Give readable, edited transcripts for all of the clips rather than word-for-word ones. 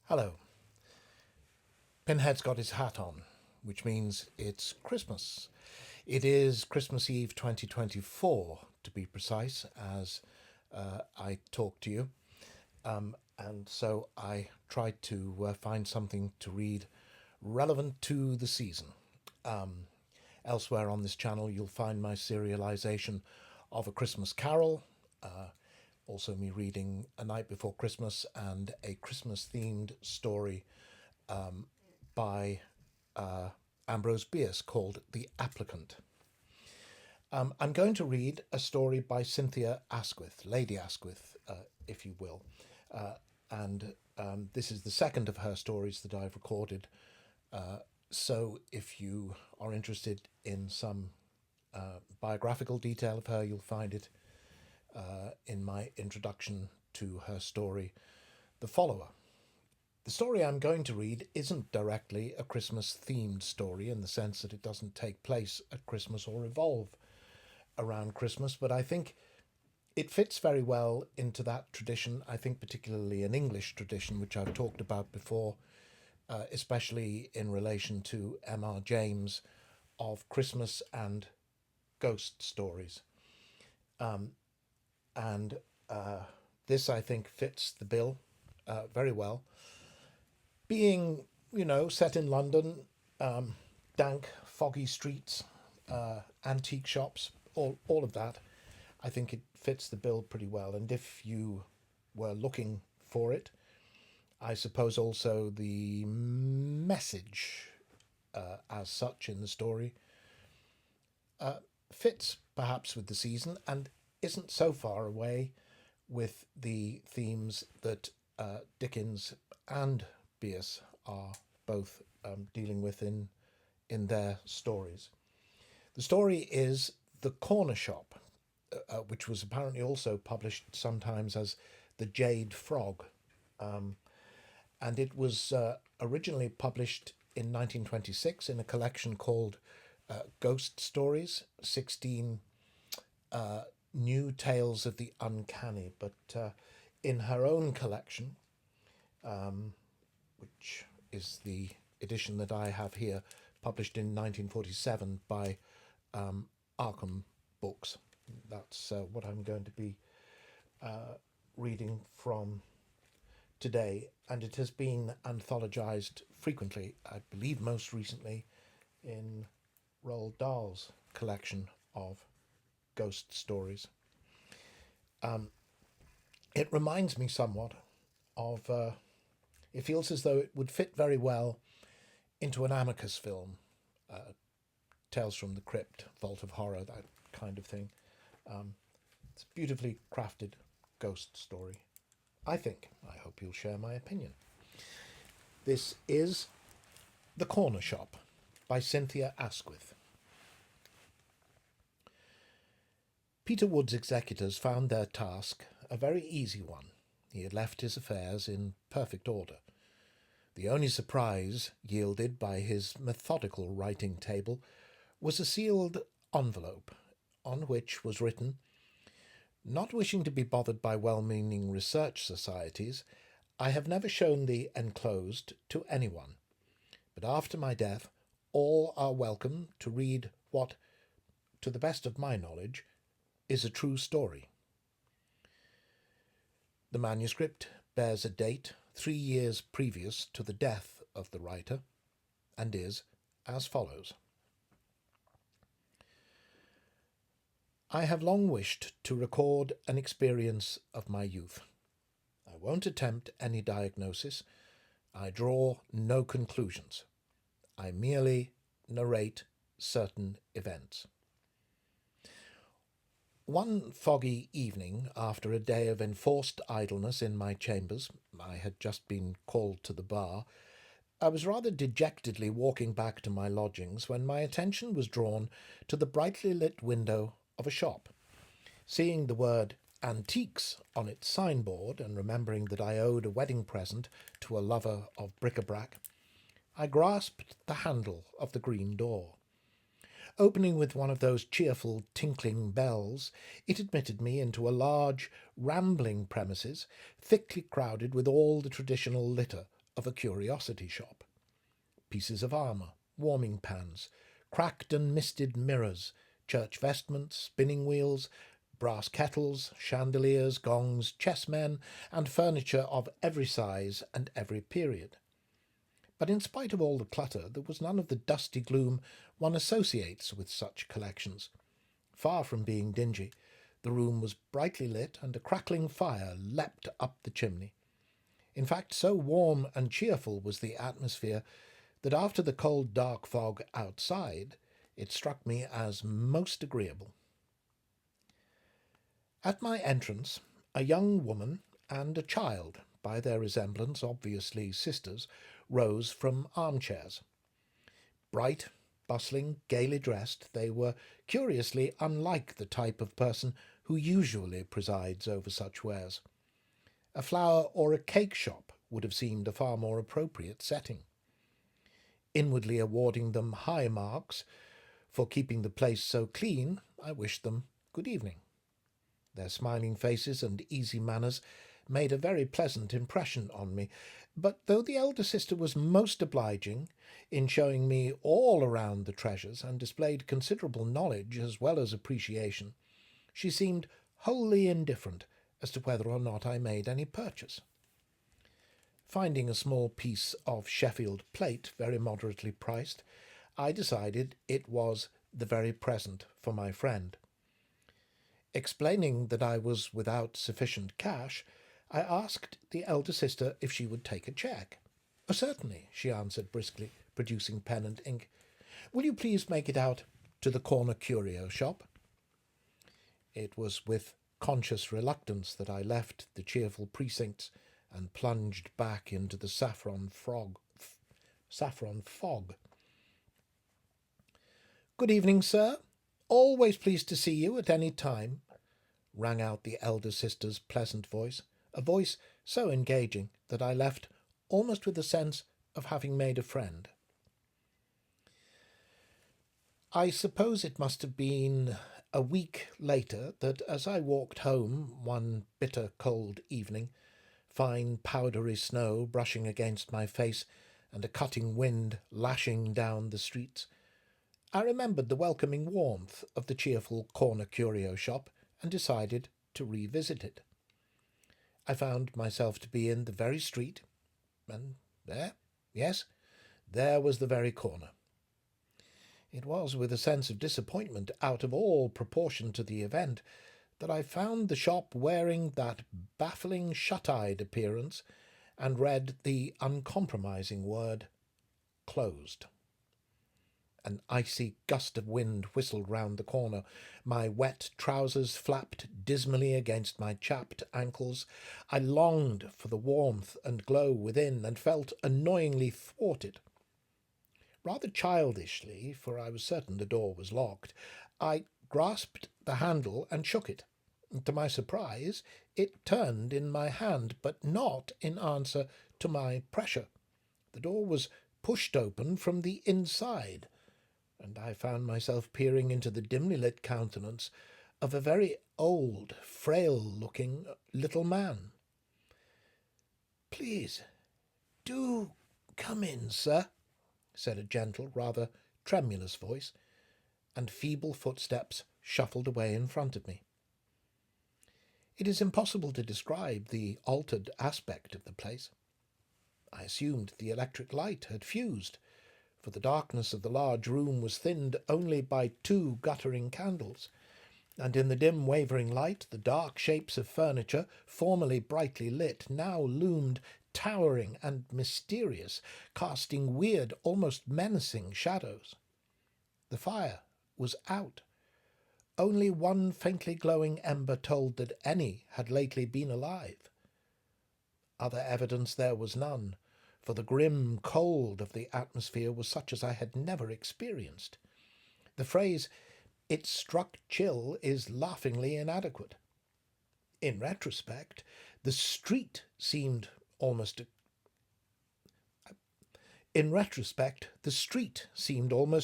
Hello. Pinhead's got his hat on, which means it's Christmas. It is Christmas Eve 2024, to be precise, as I talk to you. And so I tried to find something to read relevant to the season. Elsewhere on this channel, you'll find my serialization of A Christmas Carol, also me reading A Night Before Christmas and a Christmas themed story by Ambrose Bierce called The Applicant. I'm going to read a story by Cynthia Asquith, Lady Asquith, if you will. And this is the second of her stories that I've recorded. So if you are interested in some biographical detail of her, you'll find it in my introduction to her story, The Follower. The story I'm going to read isn't directly a Christmas-themed story in the sense that it doesn't take place at Christmas or revolve around Christmas, but I think it fits very well into that tradition. I think particularly an English tradition, which I've talked about before, especially in relation to M.R. James, of Christmas and ghost stories. And this, I think, fits the bill very well. Being, set in London, dank, foggy streets, antique shops, all of that, I think it fits the bill pretty well. And if you were looking for it, I suppose also the message as such in the story fits perhaps with the season and isn't so far away with the themes that Dickens and Bierce are both dealing with in their stories. The story is The Corner Shop, which was apparently also published sometimes as The Jade Frog. And it was originally published in 1926 in a collection called Ghost Stories, 16 New Tales of the Uncanny. But in her own collection, which is the edition that I have here, published in 1947 by Arkham Books. That's what I'm going to be reading from today, and it has been anthologized frequently, I believe most recently in Roald Dahl's collection of ghost stories. It reminds me somewhat of, it feels as though it would fit very well into an Amicus film, Tales from the Crypt, Vault of Horror, that kind of thing. It's a beautifully crafted ghost story, I think. I hope you'll share my opinion. This is The Corner Shop by Cynthia Asquith. Peter Wood's executors found their task a very easy one. He had left his affairs in perfect order. The only surprise yielded by his methodical writing table was a sealed envelope on which was written, "Not wishing to be bothered by well-meaning research societies, I have never shown the enclosed to anyone. But after my death, all are welcome to read what, to the best of my knowledge, is a true story." The manuscript bears a date 3 years previous to the death of the writer, and is as follows. I have long wished to record an experience of my youth. I won't attempt any diagnosis. I draw no conclusions. I merely narrate certain events. One foggy evening, after a day of enforced idleness in my chambers, I had just been called to the bar, I was rather dejectedly walking back to my lodgings when my attention was drawn to the brightly lit window of a shop. Seeing the word "Antiques" on its signboard, and remembering that I owed a wedding present to a lover of bric-a-brac, I grasped the handle of the green door. Opening with one of those cheerful tinkling bells, it admitted me into a large, rambling premises, thickly crowded with all the traditional litter of a curiosity shop. Pieces of armour, warming pans, cracked and misted mirrors, church vestments, spinning wheels, brass kettles, chandeliers, gongs, chessmen, and furniture of every size and every period. But in spite of all the clutter, there was none of the dusty gloom one associates with such collections. Far from being dingy, the room was brightly lit, and a crackling fire leapt up the chimney. In fact, so warm and cheerful was the atmosphere that after the cold dark fog outside, it struck me as most agreeable. At my entrance, a young woman and a child, by their resemblance obviously sisters, rose from armchairs. Bright, bustling, gaily dressed, they were curiously unlike the type of person who usually presides over such wares. A flower or a cake shop would have seemed a far more appropriate setting. Inwardly awarding them high marks for keeping the place so clean, I wished them good evening. Their smiling faces and easy manners made a very pleasant impression on me, but though the elder sister was most obliging in showing me all around the treasures and displayed considerable knowledge as well as appreciation, she seemed wholly indifferent as to whether or not I made any purchase. Finding a small piece of Sheffield plate very moderately priced, I decided it was the very present for my friend. Explaining that I was without sufficient cash, I asked the elder sister if she would take a cheque. "Oh, certainly," she answered briskly, producing pen and ink. "Will you please make it out to the corner curio shop?" It was with conscious reluctance that I left the cheerful precincts and plunged back into the saffron fog. "Good evening, sir. Always pleased to see you at any time," rang out the elder sister's pleasant voice, a voice so engaging that I left almost with a sense of having made a friend. I suppose it must have been a week later that, as I walked home one bitter cold evening, fine powdery snow brushing against my face and a cutting wind lashing down the streets, I remembered the welcoming warmth of the cheerful corner curio shop and decided to revisit it. I found myself to be in the very street, and there was the very corner. It was with a sense of disappointment out of all proportion to the event that I found the shop wearing that baffling shut-eyed appearance and read the uncompromising word "closed." An icy gust of wind whistled round the corner. My wet trousers flapped dismally against my chapped ankles. I longed for the warmth and glow within, and felt annoyingly thwarted. Rather childishly, for I was certain the door was locked, I grasped the handle and shook it. To my surprise, it turned in my hand, but not in answer to my pressure. The door was pushed open from the inside, and I found myself peering into the dimly lit countenance of a very old, frail-looking little man. "Please, do come in, sir," said a gentle, rather tremulous voice, and feeble footsteps shuffled away in front of me. It is impossible to describe the altered aspect of the place. I assumed the electric light had fused, for the darkness of the large room was thinned only by 2 guttering candles, and in the dim wavering light the dark shapes of furniture, formerly brightly lit, now loomed towering and mysterious, casting weird, almost menacing shadows. The fire was out. Only one faintly glowing ember told that any had lately been alive. Other evidence there was none, for the grim cold of the atmosphere was such as I had never experienced. The phrase, "it struck chill," is laughingly inadequate. In retrospect, the street seemed almost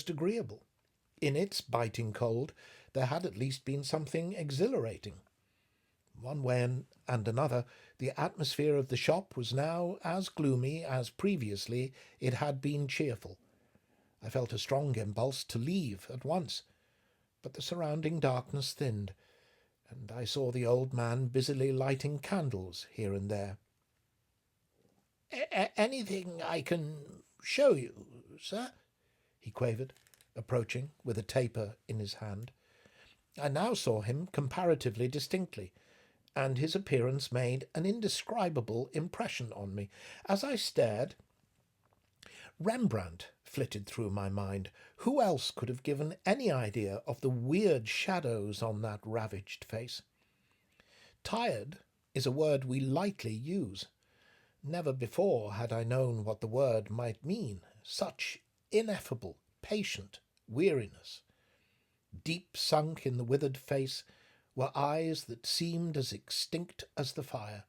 agreeable. In its biting cold, there had at least been something exhilarating. One way and another, The atmosphere of the shop was now as gloomy as previously it had been cheerful. I felt a strong impulse to leave at once, but the surrounding darkness thinned, and I saw the old man busily lighting candles here and there. Anything I can show you, sir?" he quavered, approaching with a taper in his hand. I now saw him comparatively distinctly, and his appearance made an indescribable impression on me. As I stared, Rembrandt flitted through my mind. Who else could have given any idea of the weird shadows on that ravaged face? Tired is a word we lightly use. Never before had I known what the word might mean. Such ineffable, patient weariness. Deep sunk in the withered face were eyes that seemed as extinct as the fire,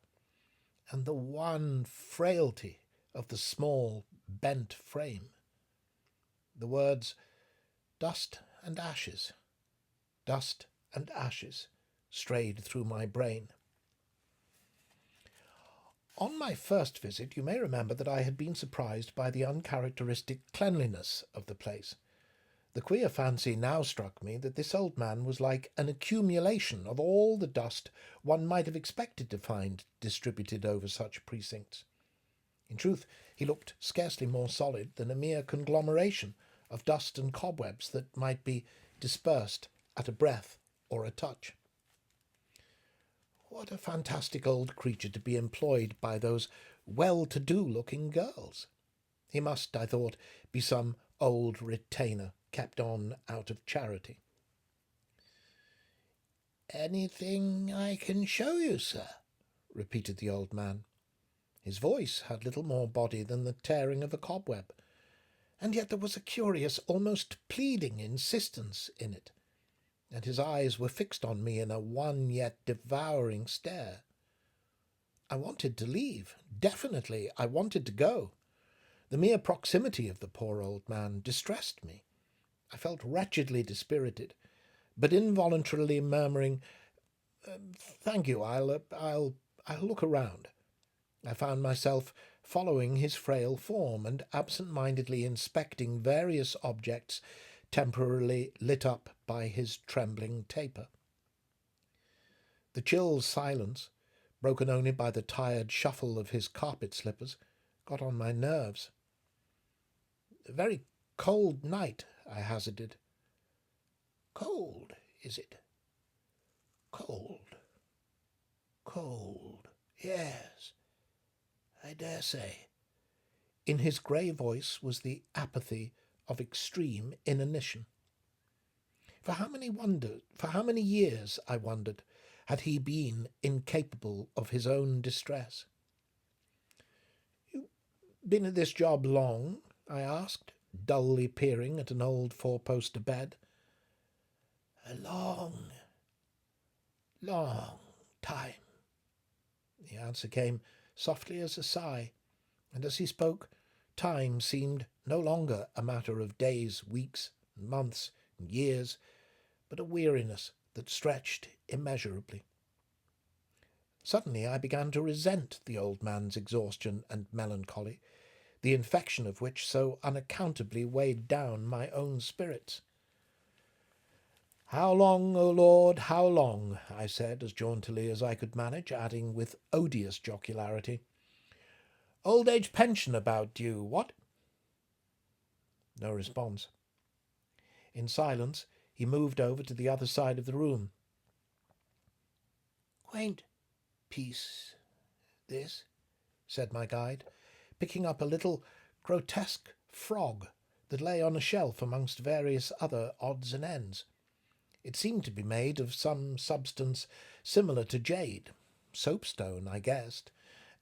and the wan frailty of the small, bent frame. The words dust and ashes, strayed through my brain. On my first visit, you may remember that I had been surprised by the uncharacteristic cleanliness of the place. The queer fancy now struck me that this old man was like an accumulation of all the dust one might have expected to find distributed over such precincts. In truth, he looked scarcely more solid than a mere conglomeration of dust and cobwebs that might be dispersed at a breath or a touch. What a fantastic old creature to be employed by those well-to-do-looking girls! He must, I thought, be some old retainer kept on out of charity. "Anything I can show you, sir?" repeated the old man. His voice had little more body than the tearing of a cobweb, and yet there was a curious, almost pleading insistence in it, and his eyes were fixed on me in a one yet devouring stare. I wanted to leave. Definitely, I wanted to go. The mere proximity of the poor old man distressed me. I felt wretchedly dispirited, but involuntarily murmuring, "Thank you, I'll look around." I found myself following his frail form and absent-mindedly inspecting various objects temporarily lit up by his trembling taper. The chill silence, broken only by the tired shuffle of his carpet slippers, got on my nerves. "A very cold night," I hazarded. "Cold, is it? Cold. Cold. Yes, I dare say." In his grey voice was the apathy of extreme inanition. For how many years, I wondered, had he been incapable of his own distress? "You been at this job long?" I asked, dully peering at an old four-poster bed. "A long time." The answer came softly as a sigh, and as he spoke, time seemed no longer a matter of days, weeks, months, and years, but a weariness that stretched immeasurably. Suddenly I began to resent the old man's exhaustion and melancholy, the infection of which so unaccountably weighed down my own spirits. "How long, O Lord, how long?" I said, as jauntily as I could manage, adding with odious jocularity, "Old age pension about due, what?" No response. In silence he moved over to the other side of the room. "Quaint piece, this," said my guide, picking up a little grotesque frog that lay on a shelf amongst various other odds and ends. It seemed to be made of some substance similar to jade, soapstone, I guessed,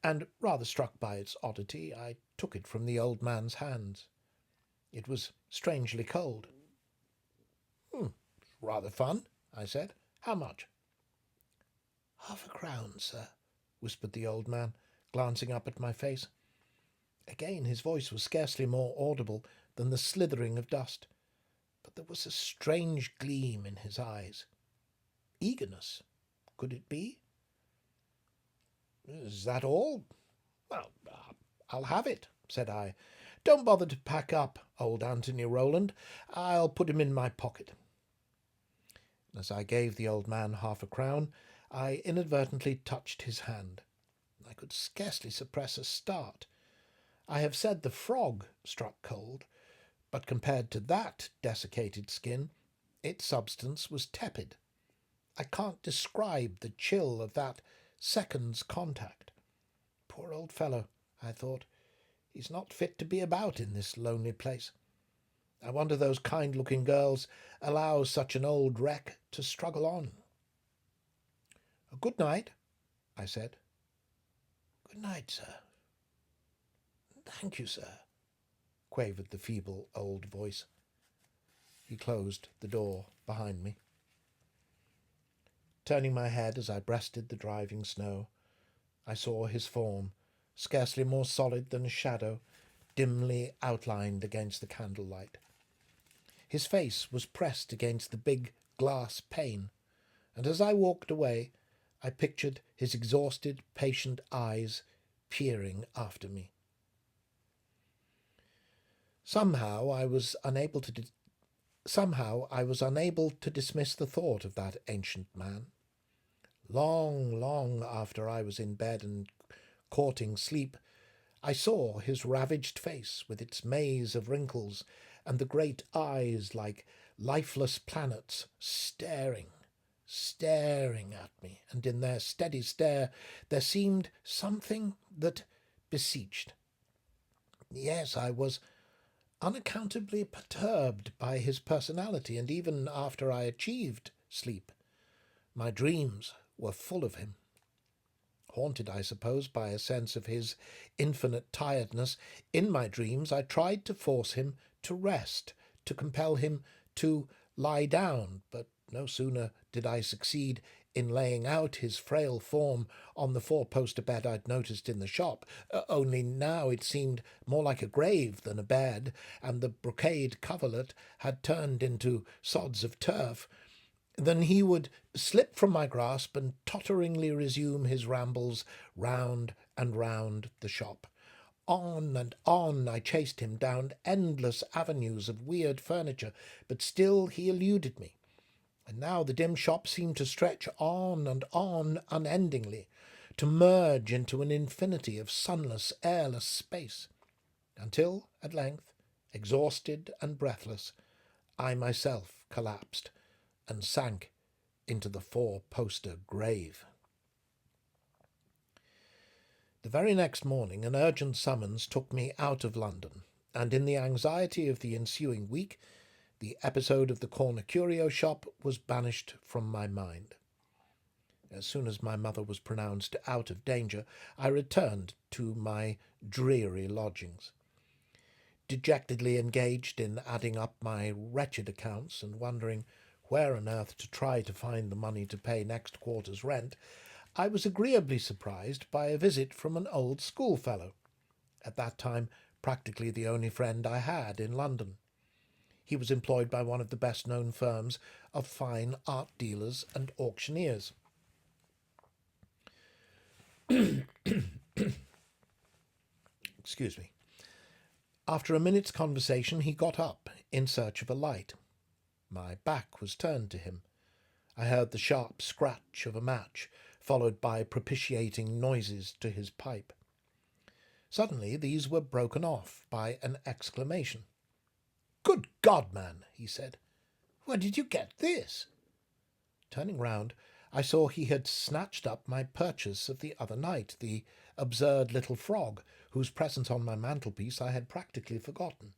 and, rather struck by its oddity, I took it from the old man's hands. It was strangely cold. "Rather fun," I said. "How much?" "£0.5, sir," whispered the old man, glancing up at my face. Again his voice was scarcely more audible than the slithering of dust, but there was a strange gleam in his eyes. Eagerness, could it be? Is that all? Well, I'll have it, said I. Don't bother to pack up old Anthony Rowland. I'll put him in my pocket. As I gave the old man half-a-crown, I inadvertently touched his hand. I could scarcely suppress a start. I have said the frog struck cold, but compared to that desiccated skin, its substance was tepid. I can't describe the chill of that second's contact. Poor old fellow, I thought. He's not fit to be about in this lonely place. I wonder those kind-looking girls allow such an old wreck to struggle on. Good night, I said. Good night, sir. Thank you, sir, quavered the feeble old voice. He closed the door behind me. Turning my head as I breasted the driving snow, I saw his form, scarcely more solid than a shadow, dimly outlined against the candlelight. His face was pressed against the big glass pane, and as I walked away, I pictured his exhausted, patient eyes peering after me. Somehow I was unable to dismiss the thought of that ancient man. Long, long after I was in bed and courting sleep, I saw his ravaged face with its maze of wrinkles and the great eyes like lifeless planets staring at me, and in their steady stare there seemed something that beseeched. Yes, I was unaccountably perturbed by his personality, and even after I achieved sleep, my dreams were full of him. Haunted, I suppose, by a sense of his infinite tiredness, in my dreams I tried to force him to rest, to compel him to lie down, but no sooner did I succeed in laying out his frail form on the four-poster bed I'd noticed in the shop, only now it seemed more like a grave than a bed, and the brocade coverlet had turned into sods of turf, then he would slip from my grasp and totteringly resume his rambles round and round the shop. On and on I chased him down endless avenues of weird furniture, but still he eluded me. And now the dim shop seemed to stretch on and on unendingly, to merge into an infinity of sunless, airless space, until, at length, exhausted and breathless, I myself collapsed and sank into the four-poster grave. The very next morning an urgent summons took me out of London, and in the anxiety of the ensuing week, the episode of the corner curio shop was banished from my mind. As soon as my mother was pronounced out of danger, I returned to my dreary lodgings. Dejectedly engaged in adding up my wretched accounts and wondering where on earth to try to find the money to pay next quarter's rent, I was agreeably surprised by a visit from an old schoolfellow, at that time practically the only friend I had in London. He was employed by one of the best-known firms of fine art dealers and auctioneers. Excuse me. After a minute's conversation, he got up in search of a light. My back was turned to him. I heard the sharp scratch of a match, followed by propitiating noises to his pipe. Suddenly these were broken off by an exclamation. "Good God, man," he said. "Where did you get this?" Turning round, I saw he had snatched up my purchase of the other night, the absurd little frog, whose presence on my mantelpiece I had practically forgotten.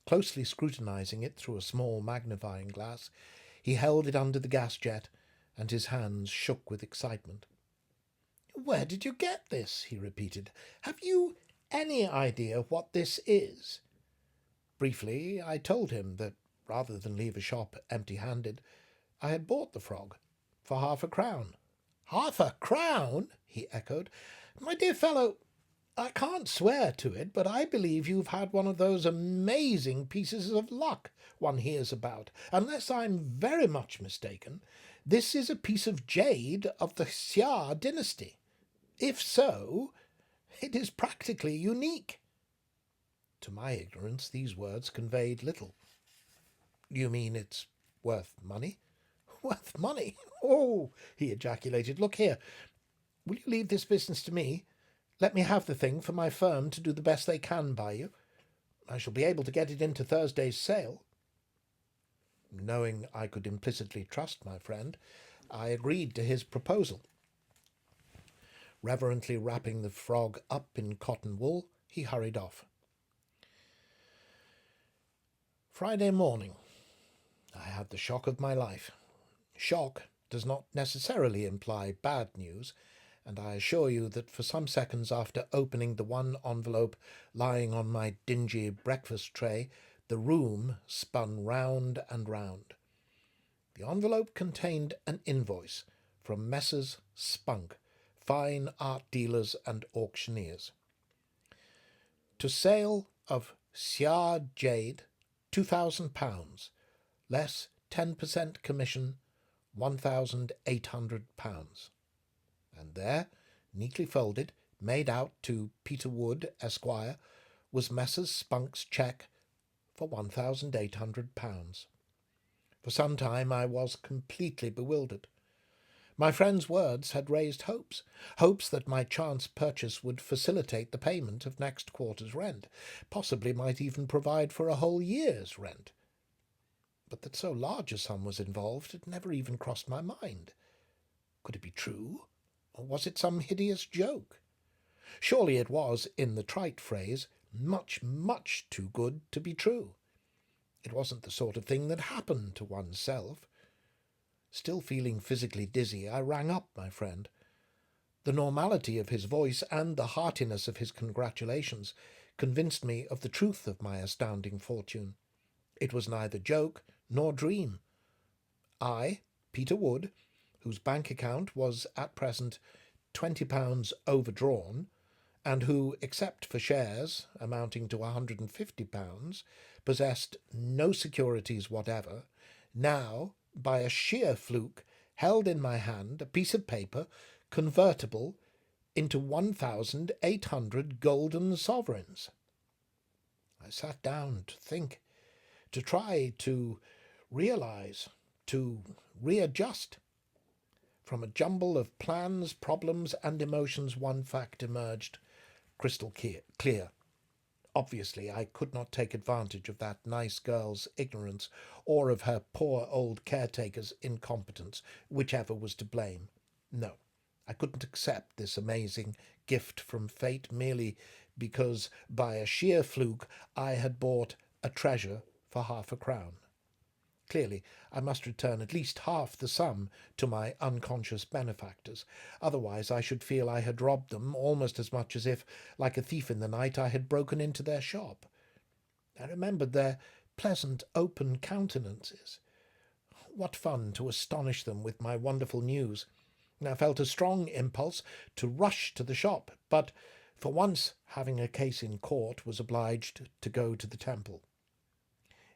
Closely scrutinizing it through a small magnifying glass, he held it under the gas jet, and his hands shook with excitement. "Where did you get this?" he repeated. "Have you any idea what this is?" Briefly, I told him that, rather than leave a shop empty-handed, I had bought the frog for £0.50. "£0.50?" he echoed. "My dear fellow, I can't swear to it, but I believe you've had one of those amazing pieces of luck one hears about. Unless I'm very much mistaken, this is a piece of jade of the Xia dynasty. If so, it is practically unique." To my ignorance, these words conveyed little. "You mean it's worth money?" "Worth money? Oh," he ejaculated. "Look here. Will you leave this business to me? Let me have the thing for my firm to do the best they can by you. I shall be able to get it into Thursday's sale." Knowing I could implicitly trust my friend, I agreed to his proposal. Reverently wrapping the frog up in cotton wool, he hurried off. Friday morning. I had the shock of my life. Shock does not necessarily imply bad news, and I assure you that for some seconds after opening the one envelope lying on my dingy breakfast tray, the room spun round and round. The envelope contained an invoice from Messrs. Spunk, fine art dealers and auctioneers. To sale of Siar jade, £2,000, less 10% commission, £1,800. And there, neatly folded, made out to Peter Wood, Esquire, was Messrs. Spunk's cheque for £1,800. For some time I was completely bewildered. My friend's words had raised hopes that my chance purchase would facilitate the payment of next quarter's rent, possibly might even provide for a whole year's rent. But that so large a sum was involved had never even crossed my mind. Could it be true, or was it some hideous joke? Surely it was, in the trite phrase, much, much too good to be true. It wasn't the sort of thing that happened to oneself. Still feeling physically dizzy, I rang up my friend. The normality of his voice and the heartiness of his congratulations convinced me of the truth of my astounding fortune. It was neither joke nor dream. I, Peter Wood, whose bank account was at present £20 overdrawn, and who, except for shares amounting to £150, possessed no securities whatever, now, by a sheer fluke, held in my hand a piece of paper convertible into 1,800 golden sovereigns. I sat down to think, to try to realize, to readjust. From a jumble of plans, problems, and emotions, one fact emerged, crystal clear. Obviously, I could not take advantage of that nice girl's ignorance or of her poor old caretaker's incompetence, whichever was to blame. No, I couldn't accept this amazing gift from fate merely because, by a sheer fluke, I had bought a treasure for £5. Clearly, I must return at least half the sum to my unconscious benefactors. Otherwise, I should feel I had robbed them almost as much as if, like a thief in the night, I had broken into their shop. I remembered their pleasant, open countenances. What fun to astonish them with my wonderful news! I felt a strong impulse to rush to the shop, but, for once having a case in court, was obliged to go to the Temple.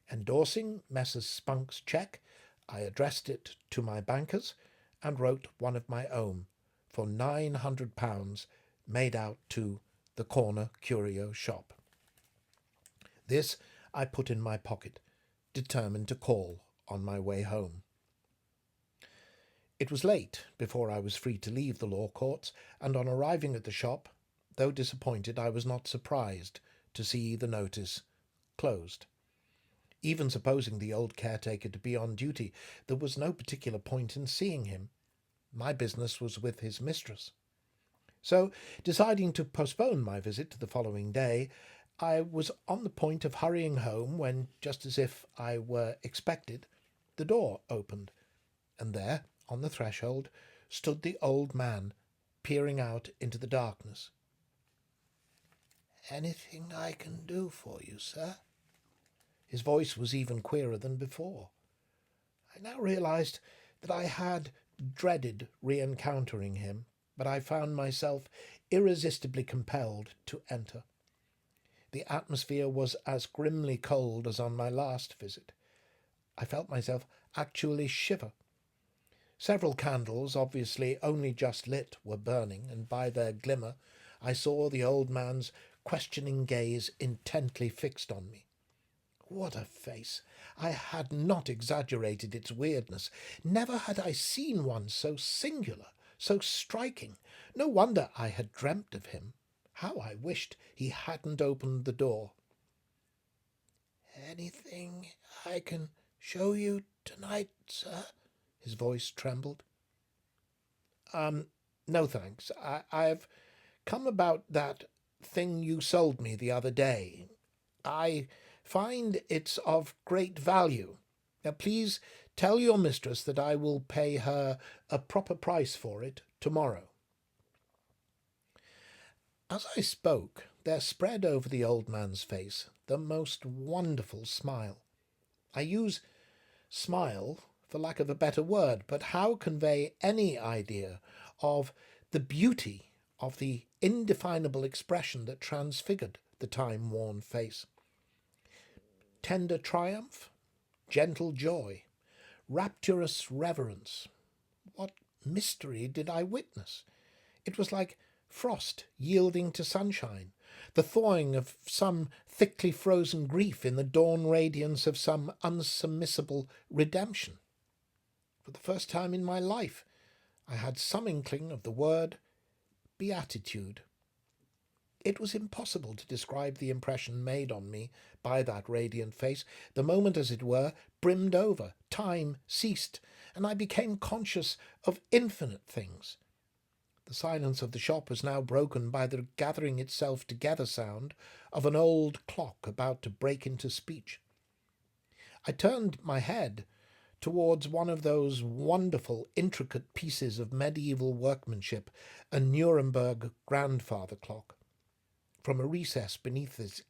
Endorsing Messrs. Spunk's cheque, I addressed it to my bankers and wrote one of my own for £900 made out to the corner curio shop. This I put in my pocket, determined to call on my way home. It was late before I was free to leave the law courts, and on arriving at the shop, though disappointed, I was not surprised to see the notice closed. Even supposing the old caretaker to be on duty, there was no particular point in seeing him. My business was with his mistress. So, deciding to postpone my visit to the following day, I was on the point of hurrying home when, just as if I were expected, the door opened, and there, on the threshold, stood the old man, peering out into the darkness. "Anything I can do for you, sir?" His voice was even queerer than before. I now realized that I had dreaded re-encountering him, but I found myself irresistibly compelled to enter. The atmosphere was as grimly cold as on my last visit. I felt myself actually shiver. Several candles, obviously only just lit, were burning, and by their glimmer I saw the old man's questioning gaze intently fixed on me. What a face! I had not exaggerated its weirdness. Never had I seen one so singular, so striking. No wonder I had dreamt of him. How I wished he hadn't opened the door. "Anything I can show you tonight, sir?" His voice trembled. No thanks. I've come about that thing you sold me the other day. I find it's of great value. Now please tell your mistress that I will pay her a proper price for it tomorrow." As I spoke, there spread over the old man's face the most wonderful smile. I use smile for lack of a better word, but how convey any idea of the beauty of the indefinable expression that transfigured the time-worn face? Tender triumph, gentle joy, rapturous reverence. What mystery did I witness? It was like frost yielding to sunshine, the thawing of some thickly frozen grief in the dawn radiance of some unsubmissible redemption. For the first time in my life, I had some inkling of the word beatitude. It was impossible to describe the impression made on me by that radiant face. The moment, as it were, brimmed over, time ceased, and I became conscious of infinite things. The silence of the shop was now broken by the gathering itself together sound of an old clock about to break into speech. I turned my head towards one of those wonderful, intricate pieces of medieval workmanship, a Nuremberg grandfather clock. From a recess beneath its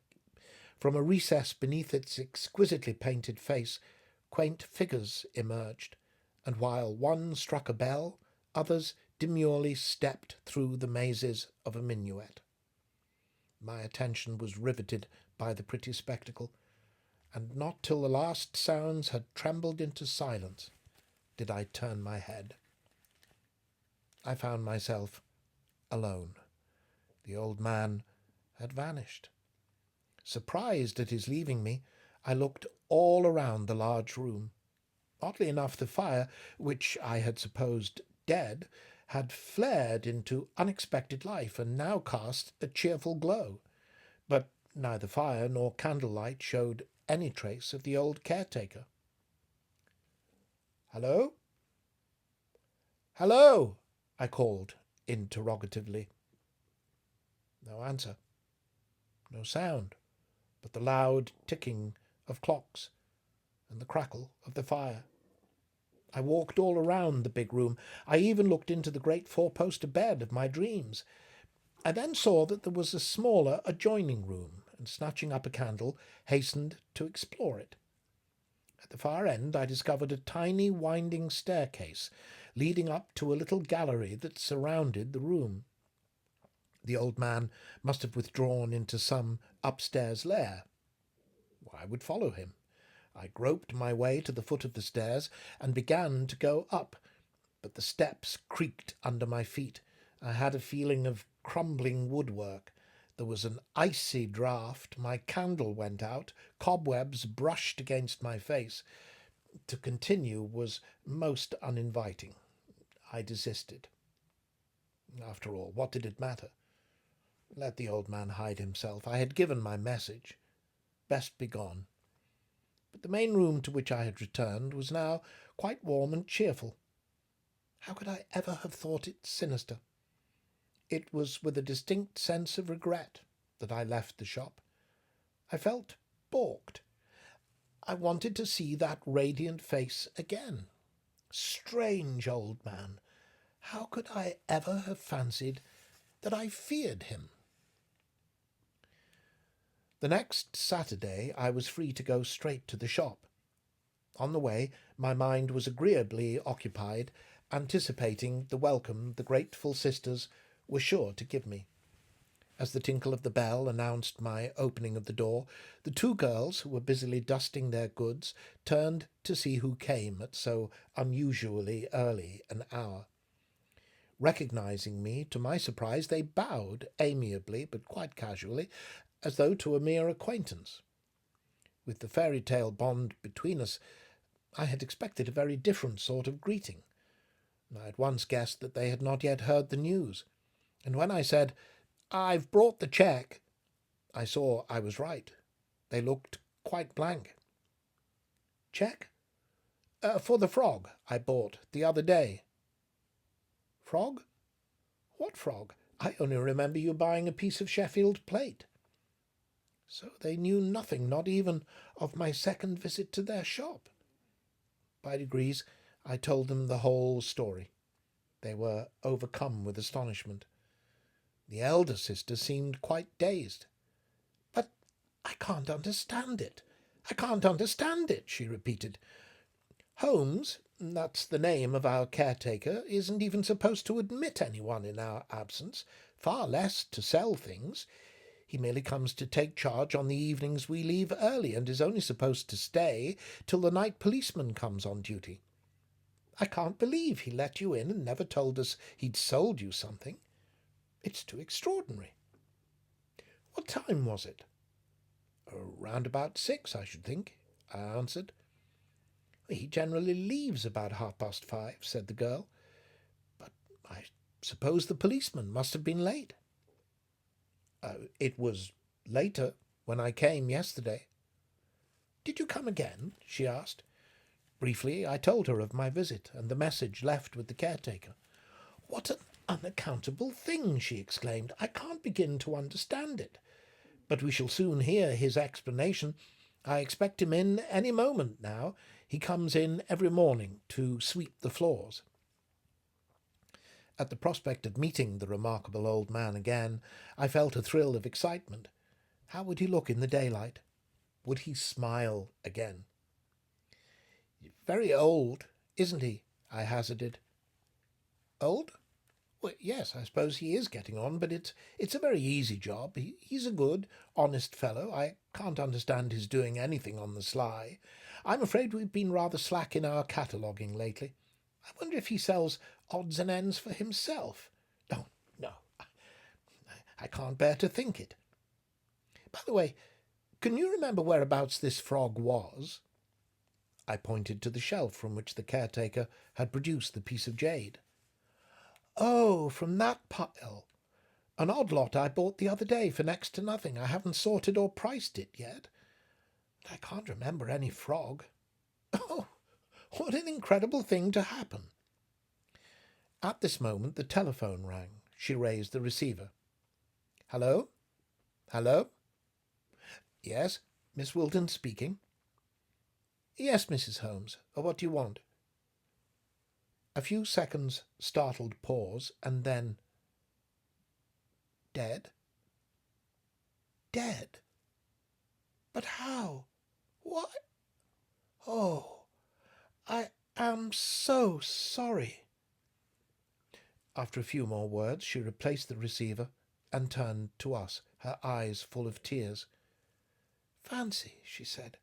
exquisitely painted face, quaint figures emerged, and while one struck a bell, others demurely stepped through the mazes of a minuet. My attention was riveted by the pretty spectacle, and not till the last sounds had trembled into silence did I turn my head. I found myself alone. The old man had vanished. Surprised at his leaving me, I looked all around the large room. Oddly enough, the fire, which I had supposed dead, had flared into unexpected life and now cast a cheerful glow. But neither fire nor candlelight showed any trace of the old caretaker. "Hello? Hello?" I called interrogatively. No answer. No sound but the loud ticking of clocks and the crackle of the fire. I walked all around the big room. I even looked into the great four-poster bed of my dreams. I then saw that there was a smaller adjoining room, and snatching up a candle, hastened to explore it. At the far end I discovered a tiny winding staircase leading up to a little gallery that surrounded the room. The old man must have withdrawn into some upstairs lair. I would follow him. I groped my way to the foot of the stairs and began to go up, but the steps creaked under my feet. I had a feeling of crumbling woodwork. There was an icy draught. My candle went out. Cobwebs brushed against my face. To continue was most uninviting. I desisted. After all, what did it matter? Let the old man hide himself. I had given my message. Best be gone. But the main room to which I had returned was now quite warm and cheerful. How could I ever have thought it sinister? It was with a distinct sense of regret that I left the shop. I felt balked. I wanted to see that radiant face again. Strange old man. How could I ever have fancied that I feared him? The next Saturday I was free to go straight to the shop. On the way my mind was agreeably occupied, anticipating the welcome the grateful sisters were sure to give me. As the tinkle of the bell announced my opening of the door, the two girls, who were busily dusting their goods, turned to see who came at so unusually early an hour. Recognizing me, to my surprise, they bowed amiably but quite casually, as though to a mere acquaintance. With the fairy tale bond between us, I had expected a very different sort of greeting. I at once guessed that they had not yet heard the news, and when I said, "I've brought the cheque," I saw I was right. They looked quite blank. "Cheque? For the frog I bought the other day." "Frog? What frog? I only remember you buying a piece of Sheffield plate." So they knew nothing, not even of my second visit to their shop. By degrees, I told them the whole story. They were overcome with astonishment. The elder sister seemed quite dazed. "But I can't understand it. I can't understand it," she repeated. "Holmes, that's the name of our caretaker, isn't even supposed to admit anyone in our absence, far less to sell things. He merely comes to take charge on the evenings we leave early, and is only supposed to stay till the night policeman comes on duty. I can't believe he let you in and never told us he'd sold you something. It's too extraordinary." "What time was it?" "Round about 6, I should think," I answered. "He generally leaves about 5:30, said the girl. "But I suppose the policeman must have been late." "It was later when I came yesterday." "Did you come again?" she asked. Briefly, I told her of my visit and the message left with the caretaker. "What an unaccountable thing!" she exclaimed. "I can't begin to understand it. But we shall soon hear his explanation. I expect him in any moment now. He comes in every morning to sweep the floors." At the prospect of meeting the remarkable old man again, I felt a thrill of excitement. How would he look in the daylight? Would he smile again? "Very old, isn't he?" I hazarded. "Old? Well, yes, I suppose he is getting on, but it's a very easy job. He's a good, honest fellow. I can't understand his doing anything on the sly. I'm afraid we've been rather slack in our cataloguing lately. I wonder if he sells odds and ends for himself. Oh, no, I can't bear to think it. By the way, can you remember whereabouts this frog was?" I pointed to the shelf from which the caretaker had produced the piece of jade. "Oh, from that pile. An odd lot I bought the other day for next to nothing. I haven't sorted or priced it yet. I can't remember any frog. Oh, what an incredible thing to happen!" At this moment the telephone rang. She raised the receiver. "Hello? Hello? Yes, Miss Wilton speaking." "Yes, Mrs. Holmes. What do you want?" A few seconds' startled pause, and then, "Dead? Dead? But how? Why? Oh, I am so sorry." After a few more words, she replaced the receiver and turned to us, her eyes full of tears. "Fancy," she said,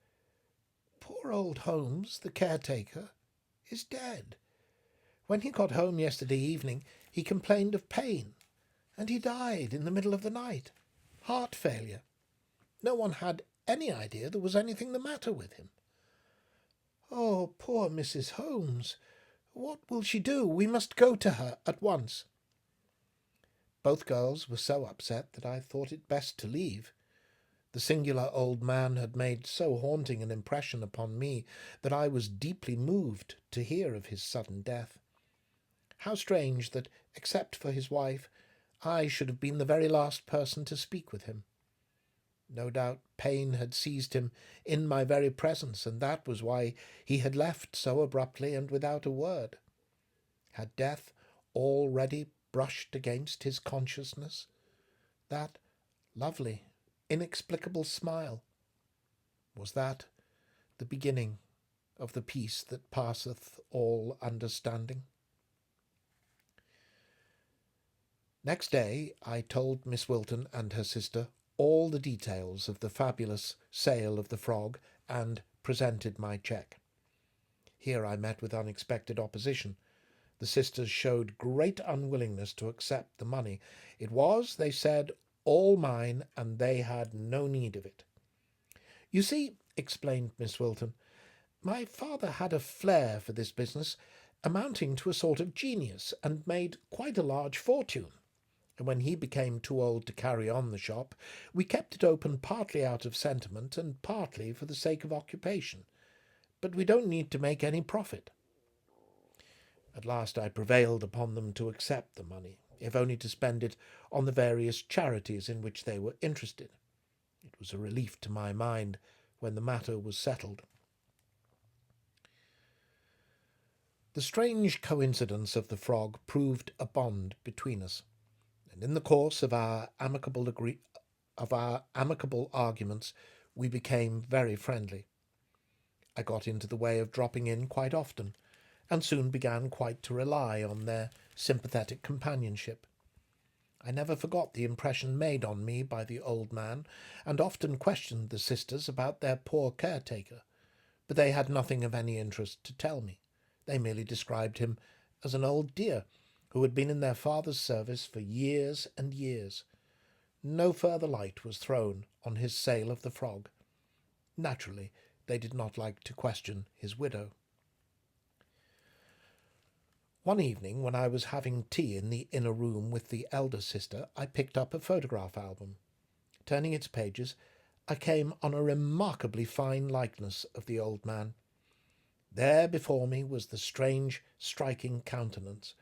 "poor old Holmes, the caretaker, is dead. When he got home yesterday evening, he complained of pain, and he died in the middle of the night. Heart failure. No one had any idea there was anything the matter with him. Oh, poor Mrs. Holmes! What will she do? We must go to her at once." Both girls were so upset that I thought it best to leave. The singular old man had made so haunting an impression upon me that I was deeply moved to hear of his sudden death. How strange that, except for his wife, I should have been the very last person to speak with him. No doubt pain had seized him in my very presence, and that was why he had left so abruptly and without a word. Had death already brushed against his consciousness? That lovely, inexplicable smile, was that the beginning of the peace that passeth all understanding? Next day I told Miss Wilton and her sister all the details of the fabulous sale of the frog and presented my cheque. Here I met with unexpected opposition. The sisters showed great unwillingness to accept the money. It was, they said, all mine, and they had no need of it. You see, explained Miss Wilton, my father had a flair for this business, amounting to a sort of genius, and made quite a large fortune. And when he became too old to carry on the shop, we kept it open partly out of sentiment and partly for the sake of occupation. But we don't need to make any profit. At last I prevailed upon them to accept the money, if only to spend it on the various charities in which they were interested. It was a relief to my mind when the matter was settled. The strange coincidence of the frog proved a bond between us, and in the course of our amicable arguments we became very friendly. I got into the way of dropping in quite often, and soon began quite to rely on their sympathetic companionship. I never forgot the impression made on me by the old man, and often questioned the sisters about their poor caretaker, but they had nothing of any interest to tell me. They merely described him as an old dear who had been in their father's service for years and years. No further light was thrown on his sale of the frog. Naturally, they did not like to question his widow. One evening, when I was having tea in the inner room with the elder sister, I picked up a photograph album. Turning its pages, I came on a remarkably fine likeness of the old man. There before me was the strange, striking countenance,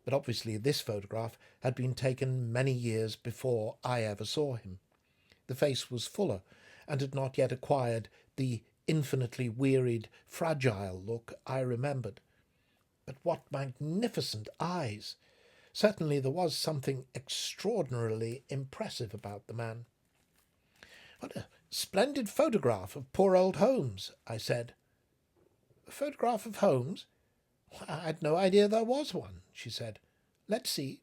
but obviously this photograph had been taken many years before I ever saw him. The face was fuller, and had not yet acquired the infinitely wearied, fragile look I remembered. But what magnificent eyes! Certainly there was something extraordinarily impressive about the man. What a splendid photograph of poor old Holmes, I said. A photograph of Holmes? I'd no idea there was one, she said. Let's see.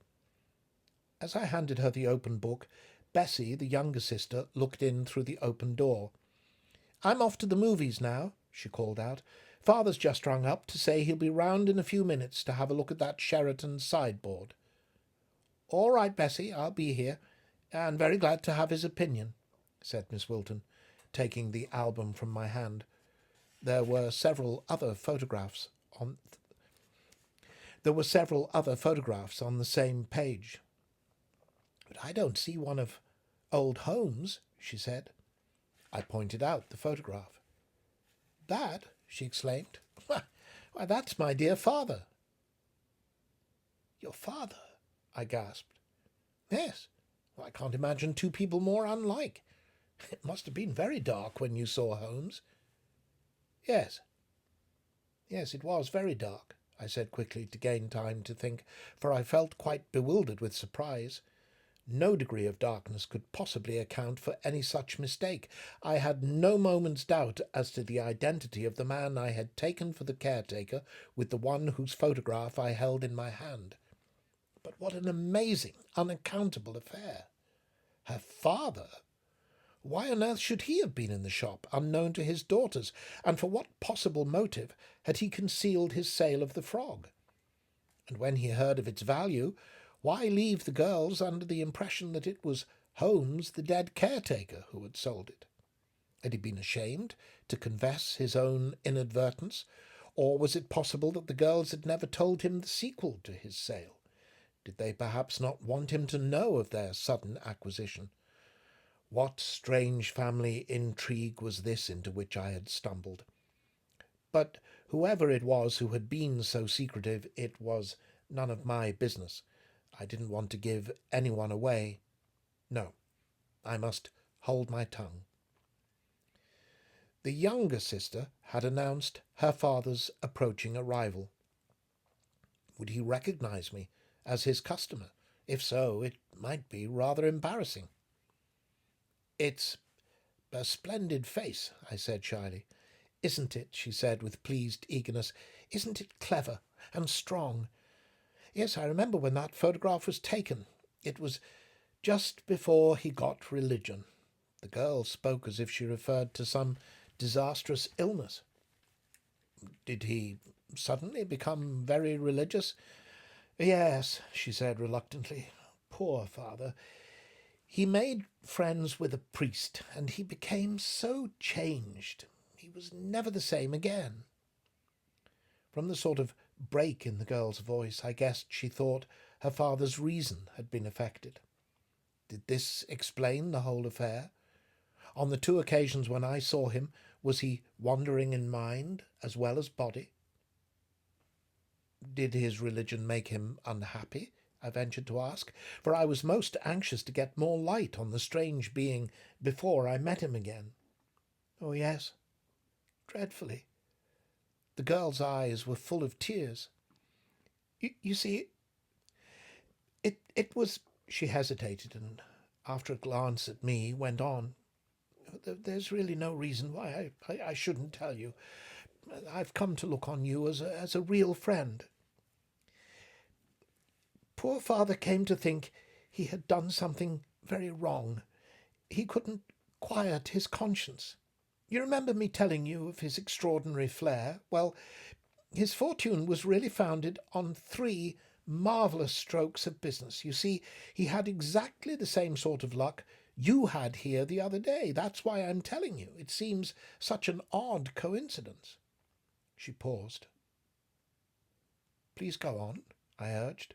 As I handed her the open book, Bessie, the younger sister, looked in through the open door. I'm off to the movies now, she called out. Father's just rung up to say he'll be round in a few minutes to have a look at that Sheraton sideboard. All right, Bessie, I'll be here, and very glad to have his opinion, said Miss Wilton, taking the album from my hand. There were several other photographs on the same page. But I don't see one of old Holmes, she said. I pointed out the photograph. That, she exclaimed. Why, that's my dear father. Your father? I gasped. Yes. Well, I can't imagine two people more unlike. It must have been very dark when you saw Holmes. Yes. Yes, it was very dark, I said quickly to gain time to think, for I felt quite bewildered with surprise. No degree of darkness could possibly account for any such mistake. I had no moment's doubt as to the identity of the man I had taken for the caretaker with the one whose photograph I held in my hand. But what an amazing, unaccountable affair! Her father? Why on earth should he have been in the shop, unknown to his daughters, and for what possible motive had he concealed his sale of the frog? And when he heard of its value, why leave the girls under the impression that it was Holmes, the dead caretaker, who had sold it? Had he been ashamed to confess his own inadvertence, or was it possible that the girls had never told him the sequel to his sale? Did they perhaps not want him to know of their sudden acquisition? What strange family intrigue was this into which I had stumbled? But whoever it was who had been so secretive, it was none of my business. I didn't want to give anyone away. No, I must hold my tongue. The younger sister had announced her father's approaching arrival. Would he recognize me as his customer? If so, it might be rather embarrassing. It's a splendid face, I said shyly. Isn't it? She said with pleased eagerness. Isn't it clever and strong? Yes, I remember when that photograph was taken. It was just before he got religion. The girl spoke as if she referred to some disastrous illness. Did he suddenly become very religious? Yes, she said reluctantly. Poor father. He made friends with a priest, and he became so changed. He was never the same again. From the sort of break in the girl's voice, I guessed she thought her father's reason had been affected. Did this explain the whole affair? On the 2 occasions when I saw him, was he wandering in mind as well as body? Did his religion make him unhappy? I ventured to ask, for I was most anxious to get more light on the strange being before I met him again. Oh, yes, dreadfully. The girl's eyes were full of tears. You see, it was... She hesitated, and after a glance at me, went on. There's really no reason why I shouldn't tell you. I've come to look on you as a real friend. Poor father came to think he had done something very wrong. He couldn't quiet his conscience. You remember me telling you of his extraordinary flair? Well, his fortune was really founded on 3 marvellous strokes of business. You see, he had exactly the same sort of luck you had here the other day. That's why I'm telling you. It seems such an odd coincidence. She paused. Please go on, I urged.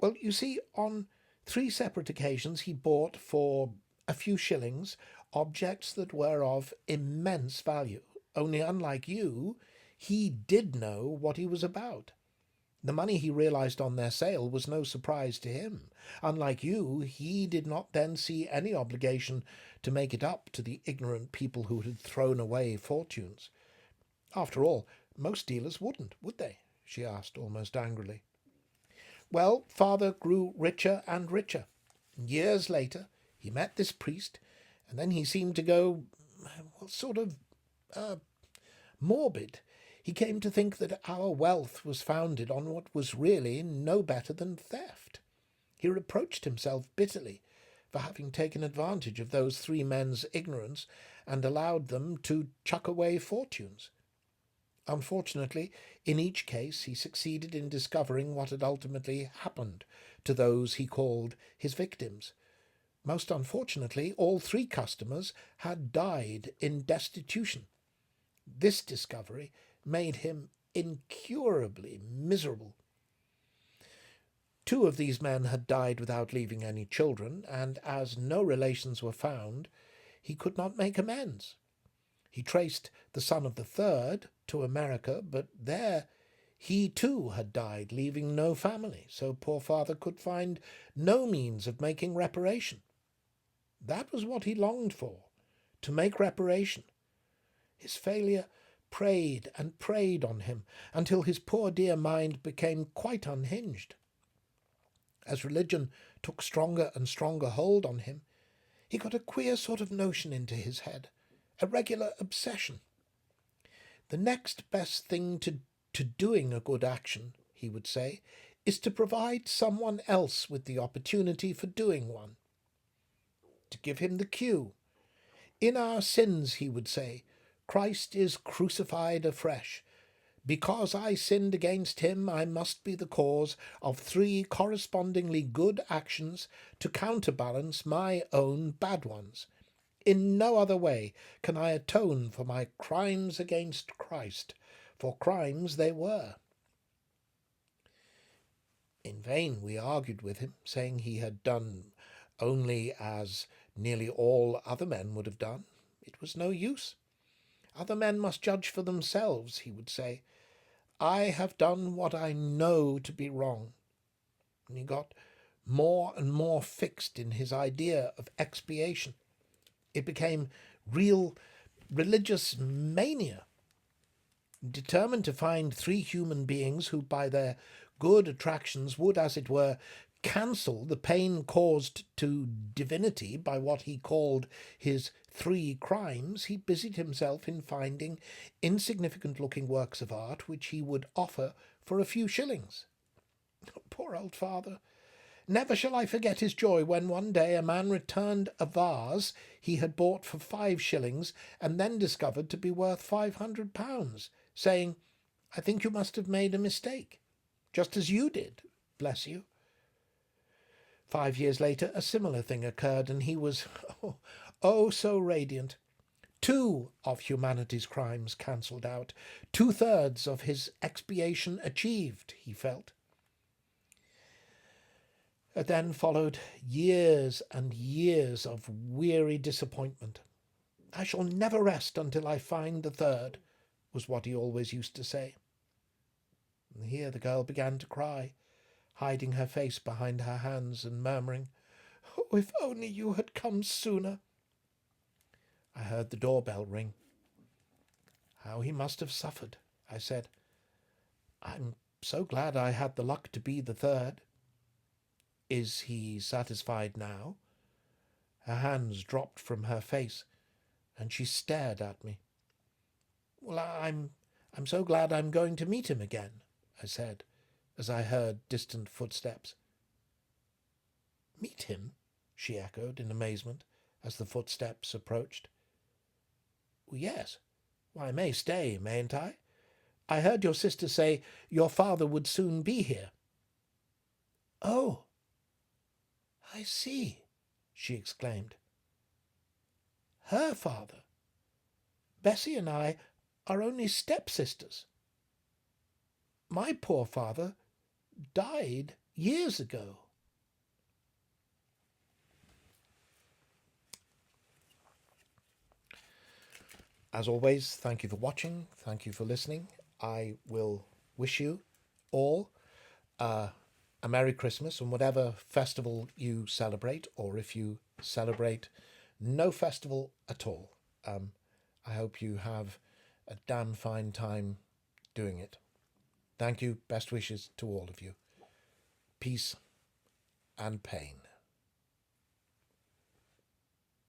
Well, you see, on 3 separate occasions he bought for a few shillings objects that were of immense value. Only unlike you, he did know what he was about. The money he realized on their sale was no surprise to him. Unlike you, he did not then see any obligation to make it up to the ignorant people who had thrown away fortunes. After all, most dealers wouldn't, would they? She asked almost angrily. Well, father grew richer and richer. Years later, he met this priest, and then he seemed to go, sort of, morbid. He came to think that our wealth was founded on what was really no better than theft. He reproached himself bitterly for having taken advantage of those 3 men's ignorance and allowed them to chuck away fortunes. Unfortunately, in each case he succeeded in discovering what had ultimately happened to those he called his victims. Most unfortunately, all 3 customers had died in destitution. This discovery made him incurably miserable. 2 of these men had died without leaving any children, and as no relations were found, he could not make amends. He traced the son of the 3rd to America, but there he too had died, leaving no family, so poor father could find no means of making reparation. That was what he longed for, to make reparation. His failure preyed and preyed on him until his poor dear mind became quite unhinged. As religion took stronger and stronger hold on him, he got a queer sort of notion into his head, a regular obsession. The next best thing to doing a good action, he would say, is to provide someone else with the opportunity for doing one. To give him the cue. In our sins, he would say, Christ is crucified afresh. Because I sinned against him, I must be the cause of 3 correspondingly good actions to counterbalance my own bad ones. In no other way can I atone for my crimes against Christ, for crimes they were. In vain we argued with him, saying he had done only as nearly all other men would have done. It was no use. Other men must judge for themselves, he would say. I have done what I know to be wrong. And he got more and more fixed in his idea of expiation. It became real religious mania. Determined to find 3 human beings who, by their good attractions, would, as it were, cancel the pain caused to divinity by what he called his 3 crimes, he busied himself in finding insignificant-looking works of art which he would offer for a few shillings. Poor old father! Never shall I forget his joy when one day a man returned a vase he had bought for 5 shillings and then discovered to be worth £500, saying, "I think you must have made a mistake, just as you did, bless you." 5 years later, a similar thing occurred, and he was, so radiant. 2 of humanity's crimes cancelled out, 2/3 of his expiation achieved, he felt. Then followed years and years of weary disappointment. "I shall never rest until I find the third," was what he always used to say. And here the girl began to cry, hiding her face behind her hands and murmuring, "Oh, if only you had come sooner." I heard the doorbell ring. "How he must have suffered," I said. "I'm so glad I had the luck to be the third." "Is he satisfied now?" Her hands dropped from her face, and she stared at me. "Well, I'm so glad I'm going to meet him again," I said, as I heard distant footsteps. "Meet him?" she echoed in amazement, as the footsteps approached. "Well, yes. Well, I may stay, mayn't I? I heard your sister say your father would soon be here." "Oh, I see," she exclaimed. "Her father. Bessie and I are only stepsisters. My poor father died years ago." As always, thank you for watching. Thank you for listening. I will wish you all a Merry Christmas on whatever festival you celebrate, or if you celebrate no festival at all. I hope you have a damn fine time doing it. Thank you. Best wishes to all of you. Peace and pain.